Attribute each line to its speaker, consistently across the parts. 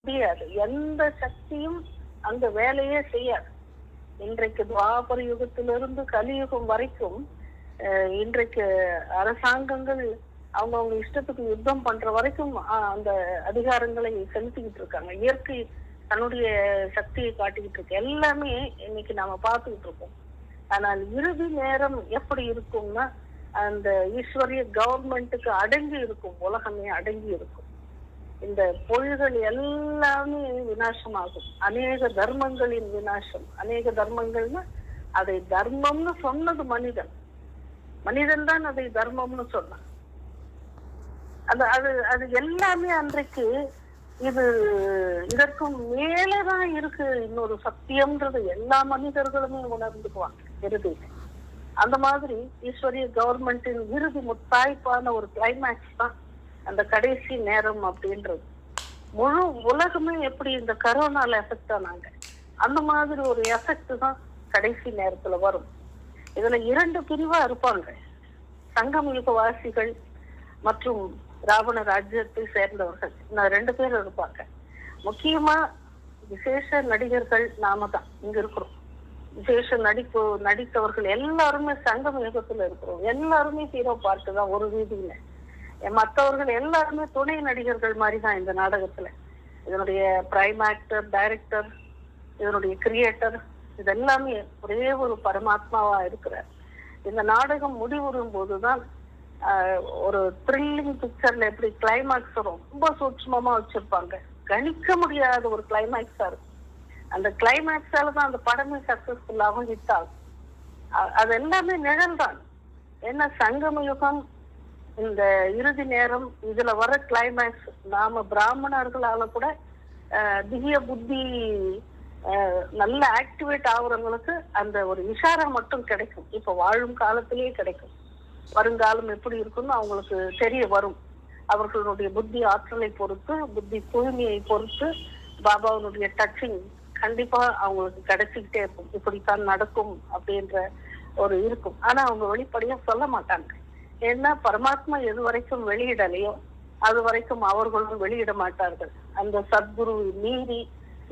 Speaker 1: முடியாது. எந்த சக்தியும் அந்த வேலையே செய்யாது. இன்றைக்கு துவாபர யுகத்திலிருந்து கலியுகம் வரைக்கும் இன்றைக்கு அரசாங்கங்கள் அவங்கவுங்க இஷ்டத்துக்கு யுத்தம் பண்ற வரைக்கும் அந்த அதிகாரங்களை செலுத்திக்கிட்டு இருக்காங்க. இயற்கை தன்னுடைய சக்தியை காட்டிக்கிட்டு இருக்கு. எல்லாமே இன்னைக்கு நாம பார்த்துக்கிட்டு இருக்கோம். ஆனால் இறுதி நேரம் எப்படி இருக்கும்னா அந்த ஈஸ்வரிய கவர்மெண்ட்டுக்கு அடங்கி இருக்கும், உலகமே அடங்கி இருக்கும். இந்த பொருள்கள் எல்லாமே விநாசமாகும். அநேக தர்மங்களின் விநாசம். அநேக தர்மங்கள்னா அதை தர்மம்னு சொன்னது மனிதன். மனிதன் தான் அதை தர்மம்னு சொன்னான். அது எல்லாமே அன்றைக்கு இது இதற்கும் மேலதான் இருக்கு. இன்னொரு சத்தியம்ன்றது எல்லா மனிதர்களுமே உணர்ந்துக்குவாங்க இறுதியில். அந்த மாதிரி ஈஸ்வரிய கவர்மெண்டின் இறுதி முத்தாய்ப்பான ஒரு கிளைமேக்ஸ் தான் அந்த கடைசி நேரம் அப்படின்றது. முழு உலகமே எப்படி இந்த கரோனால எஃபெக்ட் ஆனாங்க, அந்த மாதிரி ஒரு எஃபெக்ட் தான் கடைசி நேரத்துல வரும். இதுல 2 பிரிவா இருப்பாங்க. சங்கம் யுகவாசிகள் மற்றும் ராவண ராஜ்யத்தை சேர்ந்தவர்கள். 2 பேர் இருப்பாங்க. முக்கியமா விசேஷ நடிகர்கள் நாம தான் இங்க இருக்கிறோம். விசேஷ நடித்தவர்கள் எல்லாருமே சங்கம் யுகத்துல இருக்கிறோம். எல்லாருமே ஹீரோ பார்ட்டு தான் ஒரு ரீதியில. மற்றவர்கள் எல்லாருமே துணை நடிகர்கள் மாதிரி தான் இந்த நாடகத்துல. இதனுடைய பிரைம் ஆக்டர், டைரக்டர், இதனுடைய கிரியேட்டர், இது எல்லாமே ஒரே ஒரு பரமாத்மாவா இருக்கிறார். இந்த நாடகம் முடிவுறும் போதுதான் ஒரு த்ரில்லிங் பிக்சர்ல எப்படி கிளைமேக்ஸ் ரொம்ப சூட்சமா வச்சிருப்பாங்க. கணிக்க முடியாத ஒரு கிளைமேக்ஸா இருக்கும். அந்த கிளைமேக்ஸால தான் அந்த படமே சக்சஸ்ஃபுல்லாகவும் ஹிட் ஆகும். அது எல்லாமே நிழல் தான். ஏன்னா சங்கம யுகம், இந்த இறுதி நேரம், இதுல வர கிளைமேக்ஸ் நாம பிராமணர்களால கூட திவ்ய புத்தி நல்ல ஆக்டிவேட் ஆகுறவங்களுக்கு அந்த ஒரு இஷாரா மட்டும் கிடைக்கும். இப்ப வாழும் காலத்திலேயே கிடைக்கும். வருங்காலம் எப்படி இருக்குன்னு அவங்களுக்கு தெரிய வரும். அவர்களுடைய புத்தி ஆற்றலை பொறுத்து, புத்தி தூய்மையை பொறுத்து பாபாவுடைய டச்சிங் கண்டிப்பா அவங்களுக்கு கிடைச்சிக்கிட்டே இருக்கும். இப்படித்தான் நடக்கும் அப்படின்ற ஒரு இருக்கும். ஆனா அவங்க வெளிப்படையா சொல்ல மாட்டாங்க. ஏன்னா பரமாத்மா எது வரைக்கும் வெளியிடலையோ அது வரைக்கும் அவர்களும் வெளியிட மாட்டார்கள். அந்த சத்குரு மீறி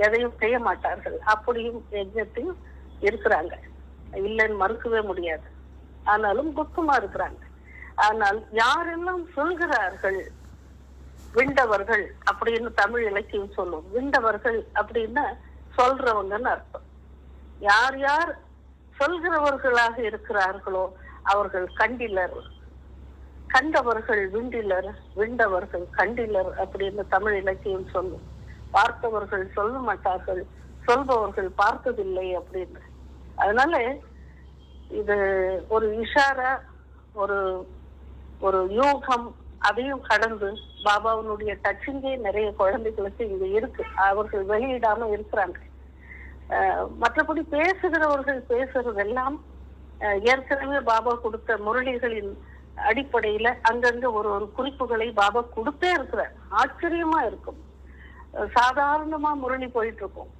Speaker 1: எதையும் செய்ய மாட்டார்கள். அப்படியும் யஜ்ஞத்தையும் இருக்கிறாங்க, இல்லைன்னு மறுக்கவே முடியாது. ஆனாலும் துக்கமா இருக்கிறாங்க. ஆனால் யாரெல்லாம் சொல்கிறார்கள் விண்டவர்கள் அப்படின்னு தமிழ் இலக்கியம் சொல்லும். விண்டவர்கள் அப்படின்னா சொல்றவங்கன்னு அர்த்தம். யார் யார் சொல்கிறவர்களாக இருக்கிறார்களோ அவர்கள் கண்டிலர். கண்டவர்கள் விண்டிலர், விண்டவர்கள் கண்டிலர் அப்படின்னு தமிழ் இலக்கியம் சொல்லும். பார்த்தவர்கள் சொல்ல மாட்டார்கள், சொல்பவர்கள் பார்த்ததில்லை அப்படின்னு. அதனால இது ஒரு இஷாரா, ஒரு ஒரு யூகம். அதையும் கடந்து பாபாவுடைய டச்சிங்கே நிறைய குழந்தைகளுக்கு இங்க இருக்கு. அவர்கள் வெளியிடாம இருக்கிறாங்க. மற்றபடி பேசுகிறவர்கள் பேசுறதெல்லாம் ஏற்கனவே பாபா கொடுத்த முரளிகளின் அடிப்படையில அங்கங்க ஒரு ஒரு குறிப்புகளை பாபா கொடுத்தே இருக்கிறார். ஆச்சரியமா இருக்கும். சாதாரணமா முரளி போயிட்டு இருக்கும்.